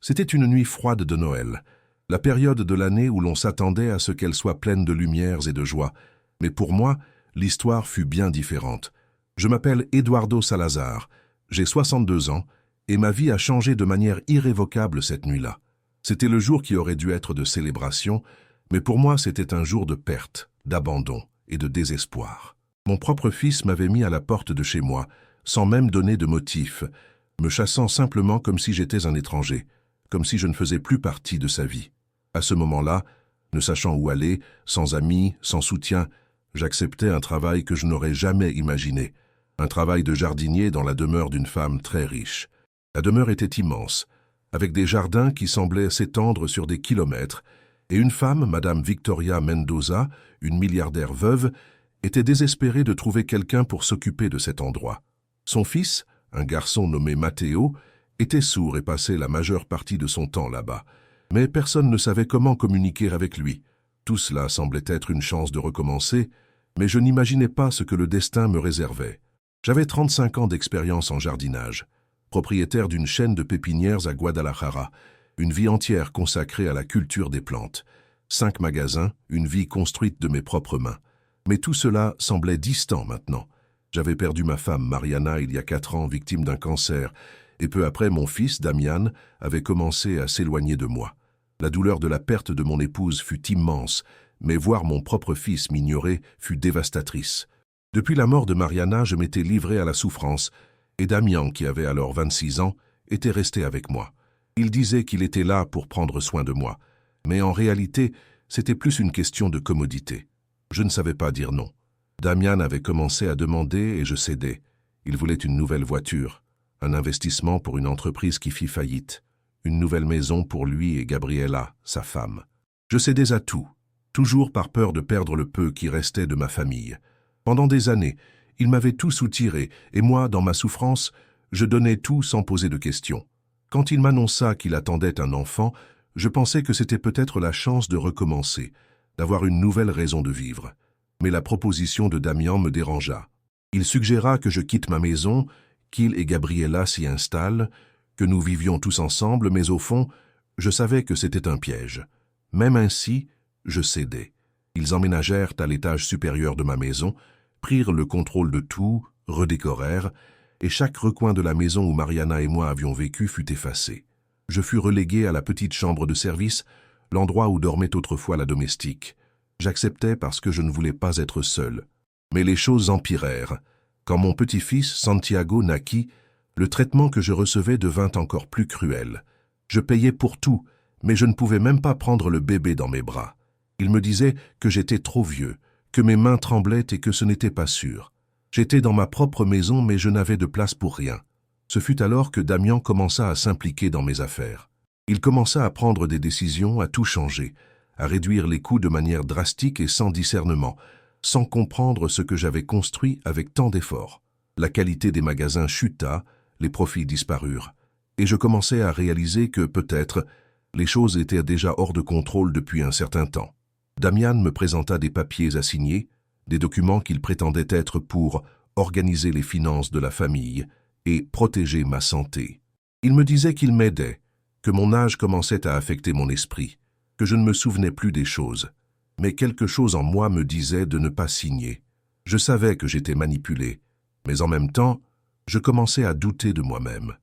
C'était une nuit froide de Noël, la période de l'année où l'on s'attendait à ce qu'elle soit pleine de lumières et de joie. Mais pour moi, l'histoire fut bien différente. Je m'appelle Eduardo Salazar, j'ai 62 ans, et ma vie a changé de manière irrévocable cette nuit-là. C'était le jour qui aurait dû être de célébration, mais pour moi c'était un jour de perte, d'abandon et de désespoir. Mon propre fils m'avait mis à la porte de chez moi, sans même donner de motif, me chassant simplement comme si j'étais un étranger, comme si je ne faisais plus partie de sa vie. À ce moment-là, ne sachant où aller, sans amis, sans soutien, j'acceptais un travail que je n'aurais jamais imaginé, un travail de jardinier dans la demeure d'une femme très riche. La demeure était immense, avec des jardins qui semblaient s'étendre sur des kilomètres, et une femme, Madame Victoria Mendoza, une milliardaire veuve, était désespérée de trouver quelqu'un pour s'occuper de cet endroit. Son fils, un garçon nommé Matteo, était sourd et passait la majeure partie de son temps là-bas, mais personne ne savait comment communiquer avec lui. Tout cela semblait être une chance de recommencer, mais je n'imaginais pas ce que le destin me réservait. J'avais 35 ans d'expérience en jardinage, propriétaire d'une chaîne de pépinières à Guadalajara, une vie entière consacrée à la culture des plantes, 5 magasins, une vie construite de mes propres mains. Mais tout cela semblait distant maintenant. J'avais perdu ma femme Mariana il y a 4 ans, victime d'un cancer, et peu après mon fils Damian avait commencé à s'éloigner de moi. La douleur de la perte de mon épouse fut immense, mais voir mon propre fils m'ignorer fut dévastatrice. Depuis la mort de Mariana, je m'étais livré à la souffrance, et Damian, qui avait alors 26 ans, était resté avec moi. Il disait qu'il était là pour prendre soin de moi, mais en réalité, c'était plus une question de commodité. Je ne savais pas dire non. Damian avait commencé à demander et je cédais. Il voulait une nouvelle voiture, un investissement pour une entreprise qui fit faillite, une nouvelle maison pour lui et Gabriela, sa femme. Je cédais à tout, toujours par peur de perdre le peu qui restait de ma famille. Pendant des années, il m'avait tout soutiré et moi, dans ma souffrance, je donnais tout sans poser de questions. Quand il m'annonça qu'il attendait un enfant, je pensais que c'était peut-être la chance de recommencer, d'avoir une nouvelle raison de vivre. Mais la proposition de Damian me dérangea. Il suggéra que je quitte ma maison, qu'il et Gabriela s'y installent, que nous vivions tous ensemble, mais au fond, je savais que c'était un piège. Même ainsi, je cédai. Ils emménagèrent à l'étage supérieur de ma maison, prirent le contrôle de tout, redécorèrent, et chaque recoin de la maison où Mariana et moi avions vécu fut effacé. Je fus relégué à la petite chambre de service, l'endroit où dormait autrefois la domestique. J'acceptais parce que je ne voulais pas être seul. Mais les choses empirèrent. Quand mon petit-fils, Santiago, naquit, le traitement que je recevais devint encore plus cruel. Je payais pour tout, mais je ne pouvais même pas prendre le bébé dans mes bras. Il me disait que j'étais trop vieux, que mes mains tremblaient et que ce n'était pas sûr. J'étais dans ma propre maison, mais je n'avais de place pour rien. Ce fut alors que Damian commença à s'impliquer dans mes affaires. Il commença à prendre des décisions, à tout changer, à réduire les coûts de manière drastique et sans discernement, sans comprendre ce que j'avais construit avec tant d'efforts. La qualité des magasins chuta, les profits disparurent, et je commençais à réaliser que, peut-être, les choses étaient déjà hors de contrôle depuis un certain temps. Damian me présenta des papiers à signer, des documents qu'il prétendait être pour organiser les finances de la famille et protéger ma santé. Il me disait qu'il m'aidait, que mon âge commençait à affecter mon esprit, que je ne me souvenais plus des choses, mais quelque chose en moi me disait de ne pas signer. Je savais que j'étais manipulé, mais en même temps, je commençais à douter de moi-même.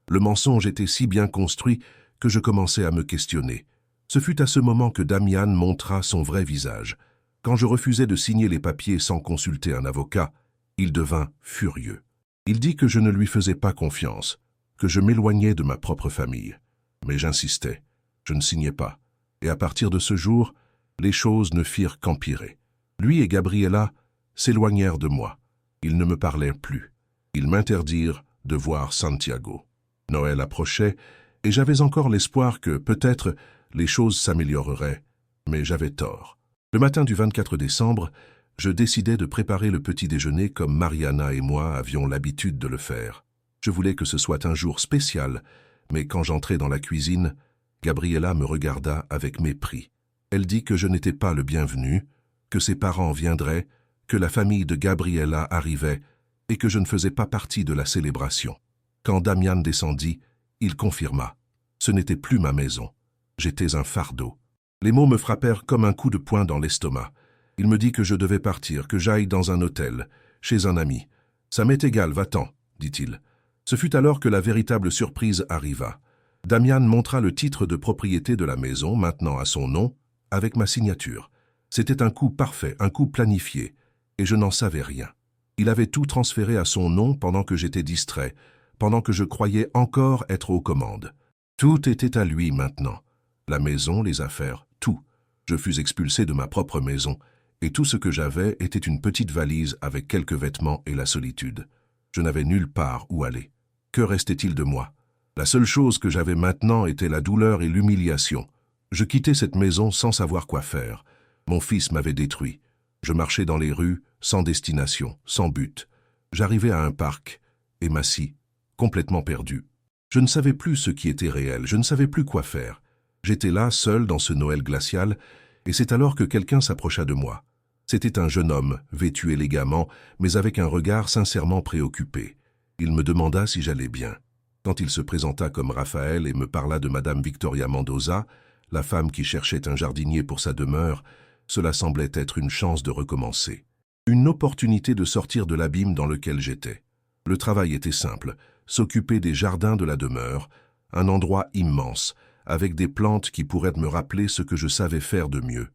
Le mensonge était si bien construit que je commençais à me questionner. Ce fut à ce moment que Damian montra son vrai visage. Quand je refusais de signer les papiers sans consulter un avocat, il devint furieux. Il dit que je ne lui faisais pas confiance, que je m'éloignais de ma propre famille. Mais j'insistais, je ne signais pas. Et à partir de ce jour, les choses ne firent qu'empirer. Lui et Gabriela s'éloignèrent de moi. Ils ne me parlaient plus. Ils m'interdirent de voir Santiago. Noël approchait, et j'avais encore l'espoir que, peut-être, les choses s'amélioreraient, mais j'avais tort. Le matin du 24 décembre, je décidai de préparer le petit déjeuner comme Mariana et moi avions l'habitude de le faire. Je voulais que ce soit un jour spécial, mais quand j'entrai dans la cuisine, Gabriela me regarda avec mépris. Elle dit que je n'étais pas le bienvenu, que ses parents viendraient, que la famille de Gabriela arrivait et que je ne faisais pas partie de la célébration. Quand Damian descendit, il confirma. Ce n'était plus ma maison. J'étais un fardeau. Les mots me frappèrent comme un coup de poing dans l'estomac. Il me dit que je devais partir, que j'aille dans un hôtel, chez un ami. « Ça m'est égal, va-t'en », dit-il. Ce fut alors que la véritable surprise arriva. Damian montra le titre de propriété de la maison, maintenant à son nom, avec ma signature. C'était un coup parfait, un coup planifié, et je n'en savais rien. Il avait tout transféré à son nom pendant que j'étais distrait, pendant que je croyais encore être aux commandes. Tout était à lui maintenant. La maison, les affaires, tout. Je fus expulsé de ma propre maison, et tout ce que j'avais était une petite valise avec quelques vêtements et la solitude. Je n'avais nulle part où aller. Que restait-il de moi? La seule chose que j'avais maintenant était la douleur et l'humiliation. Je quittais cette maison sans savoir quoi faire. Mon fils m'avait détruit. Je marchais dans les rues, sans destination, sans but. J'arrivais à un parc, et m'assis, complètement perdu. Je ne savais plus ce qui était réel, je ne savais plus quoi faire. J'étais là, seul dans ce Noël glacial, et c'est alors que quelqu'un s'approcha de moi. C'était un jeune homme, vêtu élégamment, mais avec un regard sincèrement préoccupé. Il me demanda si j'allais bien. Quand il se présenta comme Raphaël et me parla de Madame Victoria Mendoza, la femme qui cherchait un jardinier pour sa demeure, cela semblait être une chance de recommencer. Une opportunité de sortir de l'abîme dans lequel j'étais. Le travail était simple, s'occuper des jardins de la demeure, un endroit immense, avec des plantes qui pourraient me rappeler ce que je savais faire de mieux.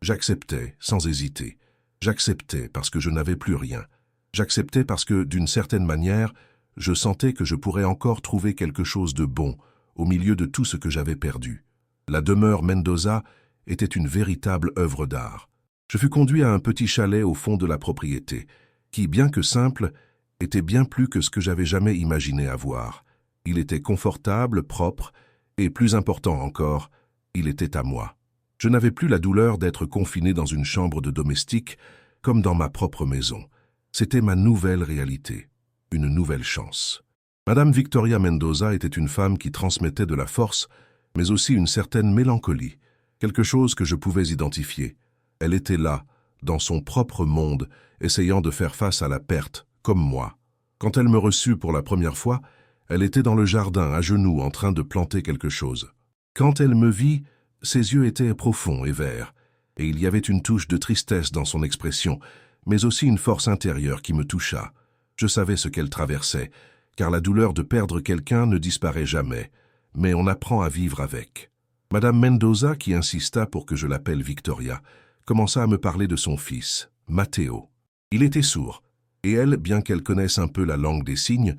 J'acceptais, sans hésiter. J'acceptais parce que je n'avais plus rien. J'acceptais parce que, d'une certaine manière, je sentais que je pourrais encore trouver quelque chose de bon au milieu de tout ce que j'avais perdu. La demeure Mendoza était une véritable œuvre d'art. Je fus conduit à un petit chalet au fond de la propriété, qui, bien que simple, était bien plus que ce que j'avais jamais imaginé avoir. Il était confortable, propre, et plus important encore, il était à moi. Je n'avais plus la douleur d'être confiné dans une chambre de domestique, comme dans ma propre maison. C'était ma nouvelle réalité, une nouvelle chance. Madame Victoria Mendoza était une femme qui transmettait de la force, mais aussi une certaine mélancolie, quelque chose que je pouvais identifier. Elle était là, dans son propre monde, essayant de faire face à la perte, comme moi. Quand elle me reçut pour la première fois, elle était dans le jardin, à genoux, en train de planter quelque chose. Quand elle me vit, ses yeux étaient profonds et verts, et il y avait une touche de tristesse dans son expression, mais aussi une force intérieure qui me toucha. Je savais ce qu'elle traversait, car la douleur de perdre quelqu'un ne disparaît jamais, mais on apprend à vivre avec. Madame Mendoza, qui insista pour que je l'appelle Victoria, commença à me parler de son fils, Matteo. Il était sourd, et elle, bien qu'elle connaisse un peu la langue des signes,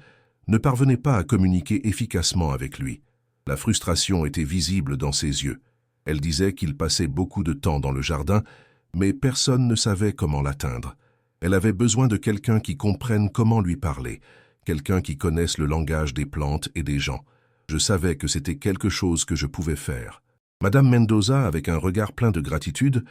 ne parvenait pas à communiquer efficacement avec lui. La frustration était visible dans ses yeux. Elle disait qu'il passait beaucoup de temps dans le jardin, mais personne ne savait comment l'atteindre. Elle avait besoin de quelqu'un qui comprenne comment lui parler, quelqu'un qui connaisse le langage des plantes et des gens. Je savais que c'était quelque chose que je pouvais faire. Madame Mendoza, avec un regard plein de gratitude,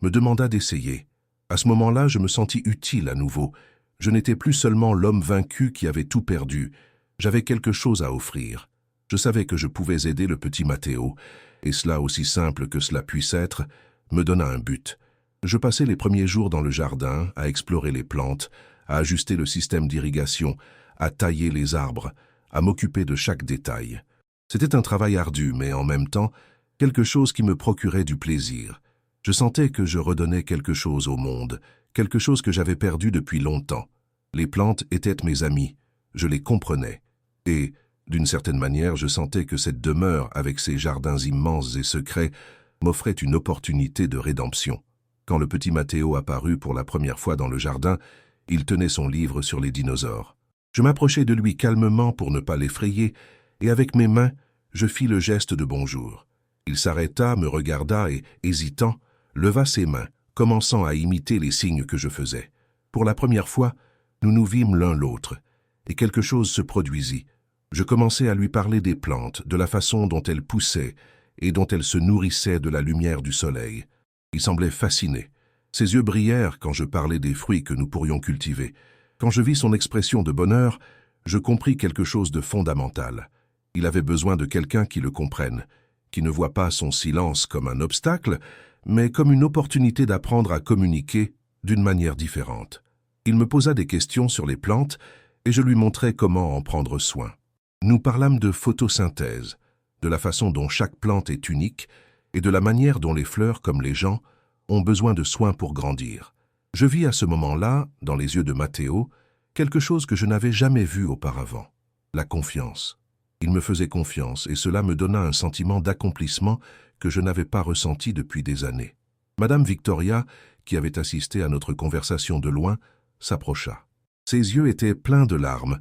me demanda d'essayer. À ce moment-là, je me sentis utile à nouveau. Je n'étais plus seulement l'homme vaincu qui avait tout perdu. J'avais quelque chose à offrir. Je savais que je pouvais aider le petit Matteo, et cela, aussi simple que cela puisse être, me donna un but. Je passais les premiers jours dans le jardin, à explorer les plantes, à ajuster le système d'irrigation, à tailler les arbres, à m'occuper de chaque détail. C'était un travail ardu, mais en même temps, quelque chose qui me procurait du plaisir. Je sentais que je redonnais quelque chose au monde, quelque chose que j'avais perdu depuis longtemps. Les plantes étaient mes amies, je les comprenais, et, d'une certaine manière, je sentais que cette demeure, avec ses jardins immenses et secrets, m'offrait une opportunité de rédemption. Quand le petit Matteo apparut pour la première fois dans le jardin, il tenait son livre sur les dinosaures. Je m'approchai de lui calmement pour ne pas l'effrayer, et avec mes mains, je fis le geste de bonjour. Il s'arrêta, me regarda et, hésitant, leva ses mains, commençant à imiter les signes que je faisais. Pour la première fois, nous nous vîmes l'un l'autre, et quelque chose se produisit. Je commençai à lui parler des plantes, de la façon dont elles poussaient et dont elles se nourrissaient de la lumière du soleil. Il semblait fasciné. Ses yeux brillèrent quand je parlais des fruits que nous pourrions cultiver. Quand je vis son expression de bonheur, je compris quelque chose de fondamental. Il avait besoin de quelqu'un qui le comprenne, qui ne voit pas son silence comme un obstacle, mais comme une opportunité d'apprendre à communiquer d'une manière différente. Il me posa des questions sur les plantes et je lui montrai comment en prendre soin. Nous parlâmes de photosynthèse, de la façon dont chaque plante est unique et de la manière dont les fleurs, comme les gens, ont besoin de soins pour grandir. Je vis à ce moment-là, dans les yeux de Matteo, quelque chose que je n'avais jamais vu auparavant, la confiance. Il me faisait confiance et cela me donna un sentiment d'accomplissement que je n'avais pas ressenti depuis des années. Madame Victoria, qui avait assisté à notre conversation de loin, s'approcha. Ses yeux étaient pleins de larmes,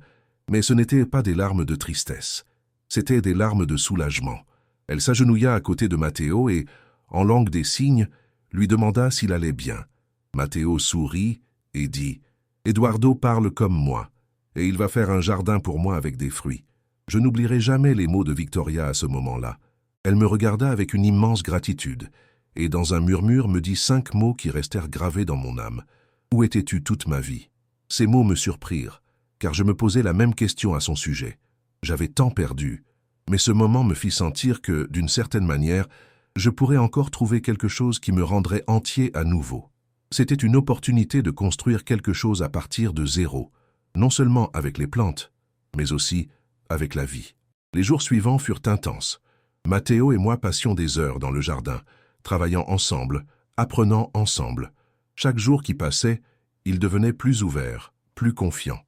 mais ce n'étaient pas des larmes de tristesse. C'étaient des larmes de soulagement. Elle s'agenouilla à côté de Matteo et, en langue des signes, lui demanda s'il allait bien. Matteo sourit et dit « Eduardo parle comme moi, et il va faire un jardin pour moi avec des fruits. » Je n'oublierai jamais les mots de Victoria à ce moment-là. Elle me regarda avec une immense gratitude, et dans un murmure me dit 5 mots qui restèrent gravés dans mon âme. « Où étais-tu toute ma vie ?» Ces mots me surprirent, car je me posais la même question à son sujet. J'avais tant perdu, mais ce moment me fit sentir que, d'une certaine manière, je pourrais encore trouver quelque chose qui me rendrait entier à nouveau. C'était une opportunité de construire quelque chose à partir de zéro, non seulement avec les plantes, mais aussi avec la vie. Les jours suivants furent intenses. Matteo et moi passions des heures dans le jardin, travaillant ensemble, apprenant ensemble. Chaque jour qui passait, il devenait plus ouvert, plus confiant.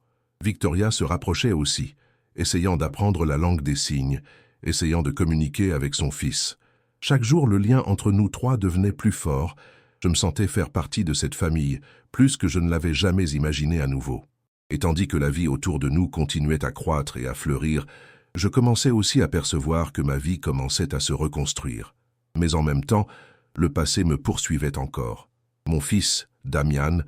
Victoria se rapprochait aussi, essayant d'apprendre la langue des signes, essayant de communiquer avec son fils. Chaque jour, le lien entre nous trois devenait plus fort. Je me sentais faire partie de cette famille, plus que je ne l'avais jamais imaginé à nouveau. Et tandis que la vie autour de nous continuait à croître et à fleurir, je commençais aussi à percevoir que ma vie commençait à se reconstruire. Mais en même temps, le passé me poursuivait encore. Mon fils, Damian,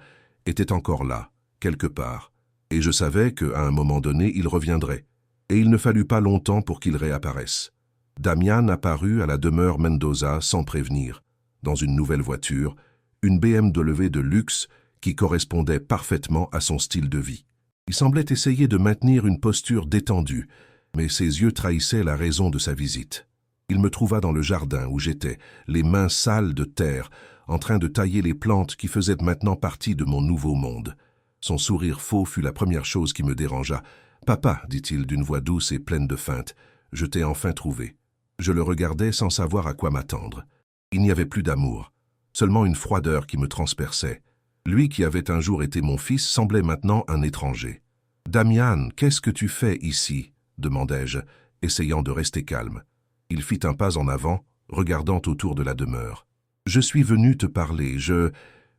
était encore là, quelque part, et je savais qu'à un moment donné, il reviendrait. Et il ne fallut pas longtemps pour qu'il réapparaisse. Damian apparut à la demeure Mendoza sans prévenir, dans une nouvelle voiture, une BMW de luxe qui correspondait parfaitement à son style de vie. Il semblait essayer de maintenir une posture détendue, mais ses yeux trahissaient la raison de sa visite. Il me trouva dans le jardin où j'étais, les mains sales de terre, en train de tailler les plantes qui faisaient maintenant partie de mon nouveau monde. Son sourire faux fut la première chose qui me dérangea. « Papa, dit-il d'une voix douce et pleine de feinte, je t'ai enfin trouvé. » Je le regardais sans savoir à quoi m'attendre. Il n'y avait plus d'amour, seulement une froideur qui me transperçait. Lui qui avait un jour été mon fils semblait maintenant un étranger. « Damian, qu'est-ce que tu fais ici ?» demandai-je, essayant de rester calme. Il fit un pas en avant, regardant autour de la demeure. « Je suis venu te parler, je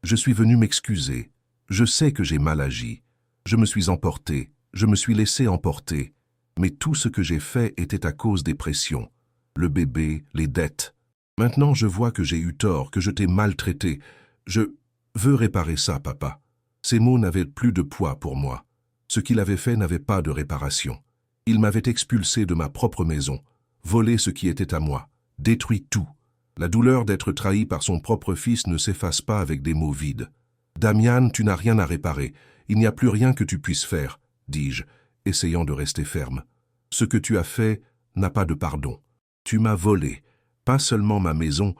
suis venu m'excuser. Je sais que j'ai mal agi. Je me suis emporté, je me suis laissé emporter. Mais tout ce que j'ai fait était à cause des pressions. Le bébé, les dettes. Maintenant je vois que j'ai eu tort, que je t'ai maltraité. Je veux réparer ça, papa. » Ces mots n'avaient plus de poids pour moi. Ce qu'il avait fait n'avait pas de réparation. Il m'avait expulsé de ma propre maison, volé ce qui était à moi, détruit tout. La douleur d'être trahi par son propre fils ne s'efface pas avec des mots vides. « Damian, tu n'as rien à réparer. Il n'y a plus rien que tu puisses faire, » dis-je, essayant de rester ferme. « Ce que tu as fait n'a pas de pardon. Tu m'as volé, pas seulement ma maison,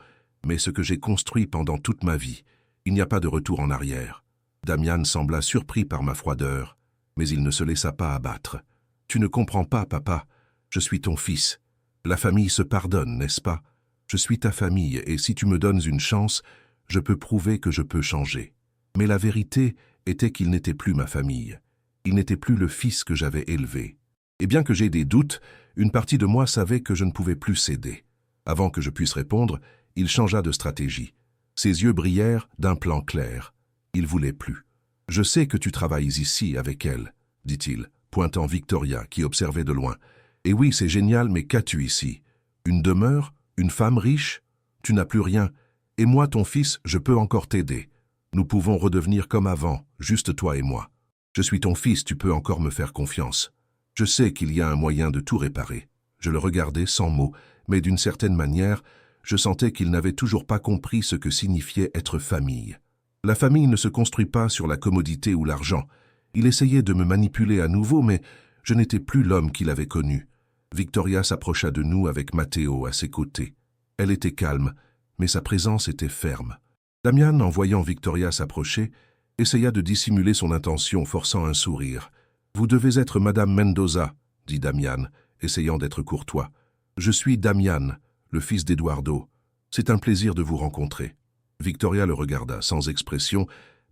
mais ce que j'ai construit pendant toute ma vie. Il n'y a pas de retour en arrière. » Damian sembla surpris par ma froideur, mais il ne se laissa pas abattre. « Tu ne comprends pas, papa. Je suis ton fils. La famille se pardonne, n'est-ce pas? Je suis ta famille, et si tu me donnes une chance, je peux prouver que je peux changer. » Mais la vérité était qu'il n'était plus ma famille. Il n'était plus le fils que j'avais élevé. Et bien que j'aie des doutes, une partie de moi savait que je ne pouvais plus céder. Avant que je puisse répondre, il changea de stratégie. Ses yeux brillèrent d'un plan clair. Il voulait plus. « Je sais que tu travailles ici avec elle, » dit-il, pointant Victoria qui observait de loin. « Et oui, c'est génial, mais qu'as-tu ici? Une demeure? Une femme riche? Tu n'as plus rien. Et moi, ton fils, je peux encore t'aider. Nous pouvons redevenir comme avant, juste toi et moi. Je suis ton fils, tu peux encore me faire confiance. Je sais qu'il y a un moyen de tout réparer. » Je le regardais sans mots, mais d'une certaine manière, je sentais qu'il n'avait toujours pas compris ce que signifiait être famille. La famille ne se construit pas sur la commodité ou l'argent. Il essayait de me manipuler à nouveau, mais je n'étais plus l'homme qu'il avait connu. Victoria s'approcha de nous avec Matteo à ses côtés. Elle était calme, mais sa présence était ferme. Damian, en voyant Victoria s'approcher, essaya de dissimuler son intention, forçant un sourire. « Vous devez être Madame Mendoza, » dit Damian, essayant d'être courtois. Je suis Damian, le fils d'Eduardo. C'est un plaisir de vous rencontrer. » Victoria le regarda sans expression,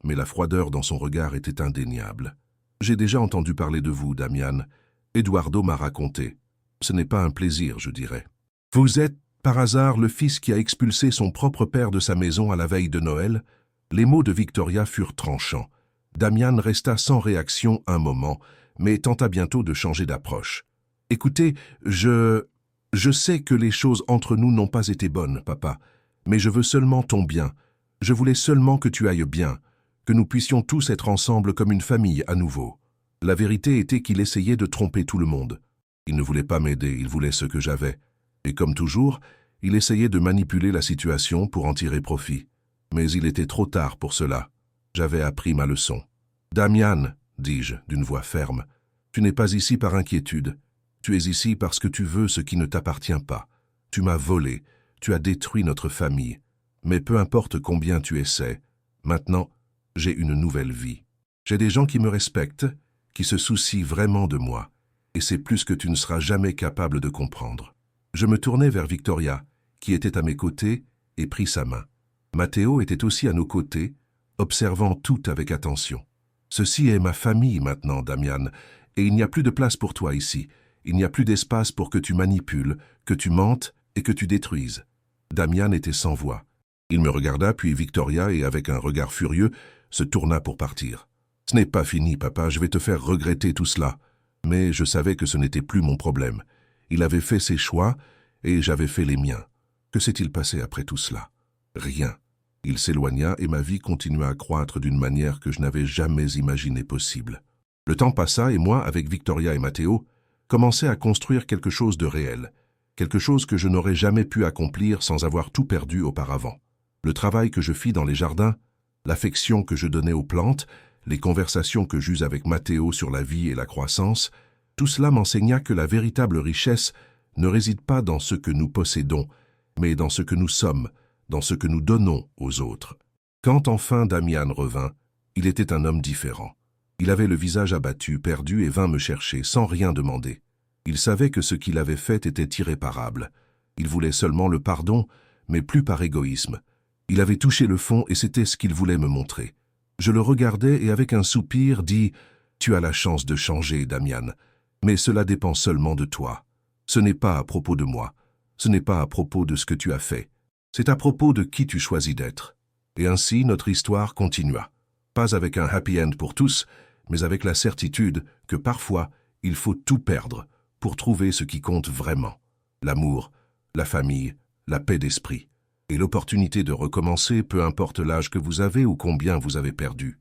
mais la froideur dans son regard était indéniable. « J'ai déjà entendu parler de vous, Damian. Eduardo m'a raconté. Ce n'est pas un plaisir, je dirais. Vous êtes, par hasard, le fils qui a expulsé son propre père de sa maison à la veille de Noël ?» Les mots de Victoria furent tranchants. Damian resta sans réaction un moment, mais tenta bientôt de changer d'approche. « Écoutez, je sais que les choses entre nous n'ont pas été bonnes, papa, mais je veux seulement ton bien. Je voulais seulement que tu ailles bien, que nous puissions tous être ensemble comme une famille à nouveau. » La vérité était qu'il essayait de tromper tout le monde. Il ne voulait pas m'aider, il voulait ce que j'avais. Et comme toujours, il essayait de manipuler la situation pour en tirer profit. Mais il était trop tard pour cela. J'avais appris ma leçon. « Damian, dis-je d'une voix ferme, tu n'es pas ici par inquiétude. Tu es ici parce que tu veux ce qui ne t'appartient pas. Tu m'as volé, tu as détruit notre famille. Mais peu importe combien tu essaies, maintenant, j'ai une nouvelle vie. J'ai des gens qui me respectent, qui se soucient vraiment de moi. Et c'est plus que tu ne seras jamais capable de comprendre. » Je me tournai vers Victoria, qui était à mes côtés, et pris sa main. Matteo était aussi à nos côtés, observant tout avec attention. « Ceci est ma famille maintenant, Damian, et il n'y a plus de place pour toi ici. Il n'y a plus d'espace pour que tu manipules, que tu mentes et que tu détruises. » Damian était sans voix. Il me regarda, puis Victoria, et avec un regard furieux, se tourna pour partir. « Ce n'est pas fini, papa, je vais te faire regretter tout cela. » Mais je savais que ce n'était plus mon problème. Il avait fait ses choix, et j'avais fait les miens. Que s'est-il passé après tout cela? Rien. Il s'éloigna et ma vie continua à croître d'une manière que je n'avais jamais imaginé possible. Le temps passa et moi, avec Victoria et Matteo, commençai à construire quelque chose de réel, quelque chose que je n'aurais jamais pu accomplir sans avoir tout perdu auparavant. Le travail que je fis dans les jardins, l'affection que je donnais aux plantes, les conversations que j'eus avec Matteo sur la vie et la croissance, tout cela m'enseigna que la véritable richesse ne réside pas dans ce que nous possédons, mais dans ce que nous sommes, dans ce que nous donnons aux autres. Quand enfin Damian revint, il était un homme différent. Il avait le visage abattu, perdu et vint me chercher, sans rien demander. Il savait que ce qu'il avait fait était irréparable. Il voulait seulement le pardon, mais plus par égoïsme. Il avait touché le fond et c'était ce qu'il voulait me montrer. Je le regardai et avec un soupir dis « Tu as la chance de changer, Damian, mais cela dépend seulement de toi. Ce n'est pas à propos de moi, ce n'est pas à propos de ce que tu as fait. C'est à propos de qui tu choisis d'être. » Et ainsi notre histoire continua. Pas avec un happy end pour tous, mais avec la certitude que parfois il faut tout perdre pour trouver ce qui compte vraiment. L'amour, la famille, la paix d'esprit. Et l'opportunité de recommencer, peu importe l'âge que vous avez ou combien vous avez perdu.